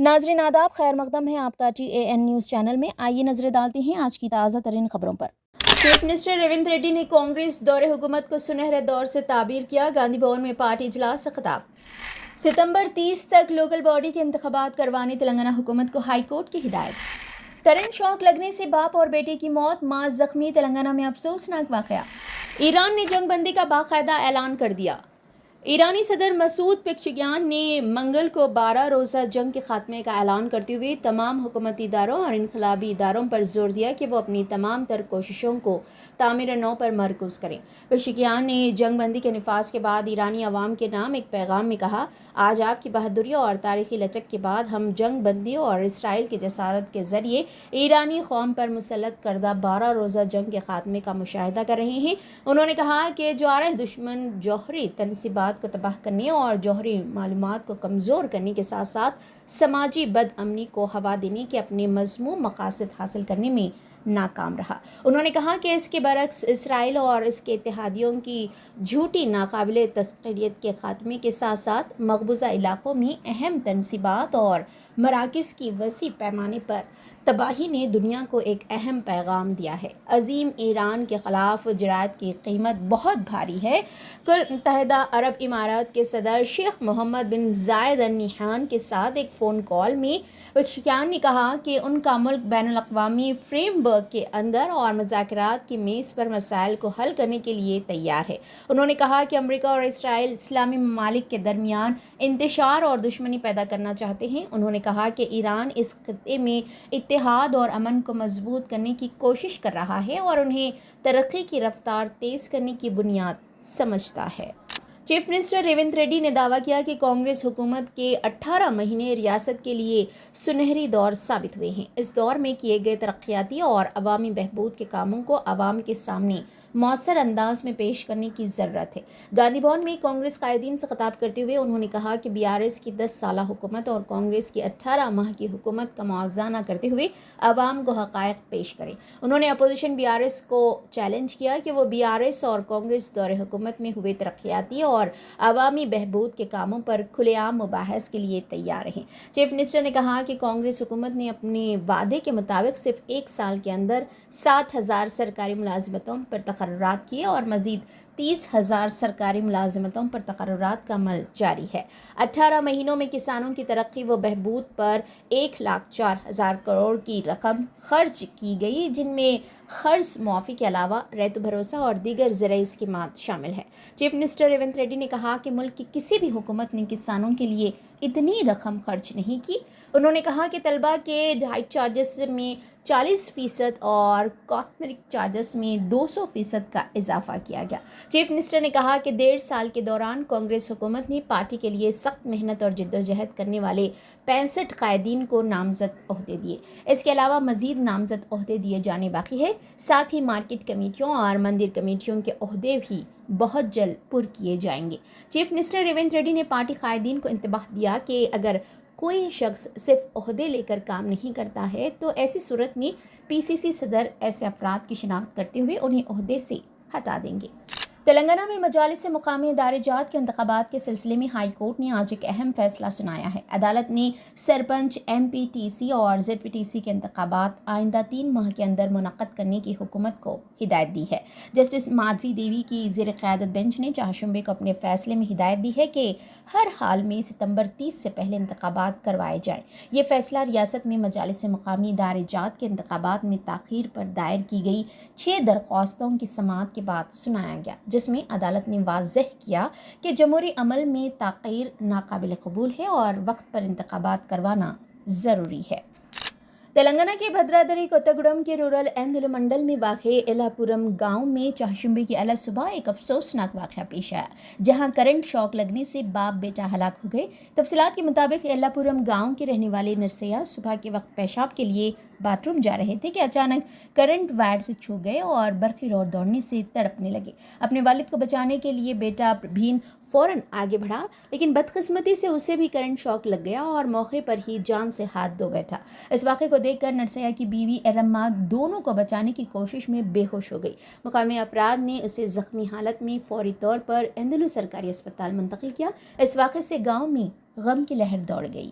ناظرین آداب، خیر مقدم ہے آپ کا TAN نیوز چینل میں۔ آئیے نظر ڈالتے ہیں آج کی تازہ ترین خبروں پر۔ چیف منسٹر ریونت ریڈی نے کانگریس دور حکومت کو سنہرے دور سے تعبیر کیا۔ گاندھی بھون میں پارٹی اجلاس سے خطاب۔ ستمبر 30 تک لوکل باڈی کے انتخابات کروانے تلنگانہ حکومت کو ہائی کورٹ کی ہدایت۔ کرنٹ شاک لگنے سے باپ اور بیٹے کی موت، ماں زخمی، تلنگانہ میں افسوسناک واقعہ۔ ایران نے جنگ بندی کا باقاعدہ اعلان کر دیا۔ ایرانی صدر مسعود پزشکیان نے منگل کو 12 روزہ جنگ کے خاتمے کا اعلان کرتے ہوئے تمام حکومتی اداروں اور انقلابی اداروں پر زور دیا کہ وہ اپنی تمام تر کوششوں کو تعمیر نو پر مرکوز کریں۔ پزشکیان نے جنگ بندی کے نفاذ کے بعد ایرانی عوام کے نام ایک پیغام میں کہا، آج آپ کی بہادری اور تاریخی لچک کے بعد ہم جنگ بندی اور اسرائیل کی جسارت کے ذریعے ایرانی قوم پر مسلط کردہ 12 روزہ جنگ کے خاتمے کا مشاہدہ کر رہے ہیں۔ انہوں نے کہا کہ جوارح دشمن جوہری تنصیبات کو تباہ کرنے اور جوہری معلومات کو کمزور کرنے کے ساتھ ساتھ سماجی بد امنی کو ہوا دینے کے اپنے مذموم مقاصد حاصل کرنے میں ناکام رہا۔ انہوں نے کہا کہ اس کے برعکس اسرائیل اور اس کے اتحادیوں کی جھوٹی ناقابل تسخیریت کے خاتمے کے ساتھ ساتھ مقبوضہ علاقوں میں اہم تنصیبات اور مراکز کی وسیع پیمانے پر تباہی نے دنیا کو ایک اہم پیغام دیا ہے۔ عظیم ایران کے خلاف جرأت کی قیمت بہت بھاری ہے۔ کل متحدہ عرب امارات کے صدر شیخ محمد بن زائد ال نہیان کے ساتھ ایک فون کال میں پزشکیان نے کہا کہ ان کا ملک بین الاقوامی فریم ورک کے اندر اور مذاکرات کی میز پر مسائل کو حل کرنے کے لیے تیار ہے۔ انہوں نے کہا کہ امریکہ اور اسرائیل اسلامی ممالک کے درمیان انتشار اور دشمنی پیدا کرنا چاہتے ہیں۔ انہوں نے کہا کہ ایران اس خطے میں اتحاد اور امن کو مضبوط کرنے کی کوشش کر رہا ہے اور انہیں ترقی کی رفتار تیز کرنے کی بنیاد سمجھتا ہے۔ چیف منسٹر ریونت ریڈی نے دعویٰ کیا کہ کانگریس حکومت کے 18 مہینے ریاست کے لیے سنہری دور ثابت ہوئے ہیں۔ اس دور میں کیے گئے ترقیاتی اور عوامی بہبود کے کاموں کو عوام کے سامنے مؤثر انداز میں پیش کرنے کی ضرورت ہے۔ گاندھی بھون میں کانگریس قائدین سے خطاب کرتے ہوئے انہوں نے کہا کہ BRS کی 10 سالہ حکومت اور کانگریس کی 18 ماہ کی حکومت کا موازنہ کرتے ہوئے عوام کو حقائق پیش کریں۔ انہوں نے اپوزیشن BRS کو چیلنج کیا کہ وہ BRS اور کانگریس دور حکومت میں ہوئے ترقیاتی اور عوامی بہبود کے کاموں پر کھلے عام مباحث کے لیے تیار رہیں۔ چیف منسٹر نے کہا کہ کانگریس حکومت نے اپنے وعدے کے مطابق صرف ایک سال کے اندر 60,000 سرکاری ملازمتوں پر تقررات کیے اور مزید 30,000 سرکاری ملازمتوں پر تقررات کا عمل جاری ہے۔ 18 مہینوں میں کسانوں کی ترقی و بہبود پر 1,04,000 کروڑ کی رقم خرچ کی گئی، جن میں قرض معافی کے علاوہ ریت بھروسہ اور دیگر زرعی اسکیمات شامل ہیں۔ چیف منسٹر ریونت ریڈی نے کہا کہ ملک کی کسی بھی حکومت نے کسانوں کے لیے اتنی رقم خرچ نہیں کی۔ انہوں نے کہا کہ طلبہ کے ڈائٹ چارجز میں 40% اور کاسمیٹک چارجز میں 200% کا اضافہ کیا گیا۔ چیف منسٹر نے کہا کہ 1.5 سال کے دوران کانگریس حکومت نے پارٹی کے لیے سخت محنت اور جدوجہد کرنے والے 65 قائدین کو نامزد عہدے دیے۔ اس کے علاوہ مزید نامزد عہدے دیے جانے باقی ہے۔ ساتھ ہی مارکیٹ کمیٹیوں اور مندر کمیٹیوں کے عہدے بھی بہت جلد پر کیے جائیں گے۔ چیف منسٹر ریونت ریڈی نے پارٹی قائدین کو انتباہ دیا کہ اگر کوئی شخص صرف عہدے لے کر کام نہیں کرتا ہے تو ایسی صورت میں PCC صدر ایسے افراد کی شناخت کرتے ہوئے انہیں عہدے سے ہٹا دیں گے۔ تلنگانہ میں مجالس مقامی ادارے جات کے انتخابات کے سلسلے میں ہائی کورٹ نے آج ایک اہم فیصلہ سنایا ہے۔ عدالت نے سرپنچ، MPTC اور ZPTC کے انتخابات آئندہ 3 ماہ کے اندر منعقد کرنے کی حکومت کو ہدایت دی ہے۔ جسٹس مادھوی دیوی کی زیر قیادت بینچ نے چہارشنبے کو اپنے فیصلے میں ہدایت دی ہے کہ ہر حال میں ستمبر 30 سے پہلے انتخابات کروائے جائیں۔ یہ فیصلہ ریاست میں مجالس مقامی ادارے جات کے انتخابات میں تاخیر پر دائر کی گئی 6 درخواستوں کی سماعت کے بعد سنایا گیا، جس میں عدالت نے واضح کیا کہ جمہوری عمل میں تاخیر ناقابل قبول ہے اور وقت پر انتخابات کروانا ضروری ہے۔ تلنگانہ کے بھدرادری کوتگوڑم کے رورل ایندھلو منڈل میں واقع ایلاپورم گاؤں میں چہارشنبے کی اعلی صبح ایک افسوسناک واقعہ پیش آیا، جہاں کرنٹ شاک لگنے سے باپ بیٹا ہلاک ہو گئے۔ تفصیلات کے مطابق ایلاپورم گاؤں کے رہنے والے نرسیا صبح کے وقت پیشاب کے لیے باتھ روم جا رہے تھے کہ اچانک کرنٹ وائر سے چھو گئے اور برقی رود دوڑنے سے تڑپنے لگے۔ اپنے والد کو بچانے کے لیے بیٹا پروین فوراً آگے بڑھا، لیکن بدقسمتی سے اسے بھی کرنٹ شاک لگ گیا اور موقع پر ہی جان سے ہاتھ دھو بیٹھا۔ اس واقعے کو دیکھ کر نرسیا کی بیوی ایرما دونوں کو بچانے کی کوشش میں بے ہوش ہو گئی۔ مقامی افراد نے اسے زخمی حالت میں فوری طور پر ایندھلو سرکاری اسپتال منتقل کیا۔ اس واقعے سے گاؤں میں غم کی لہر دوڑ گئی۔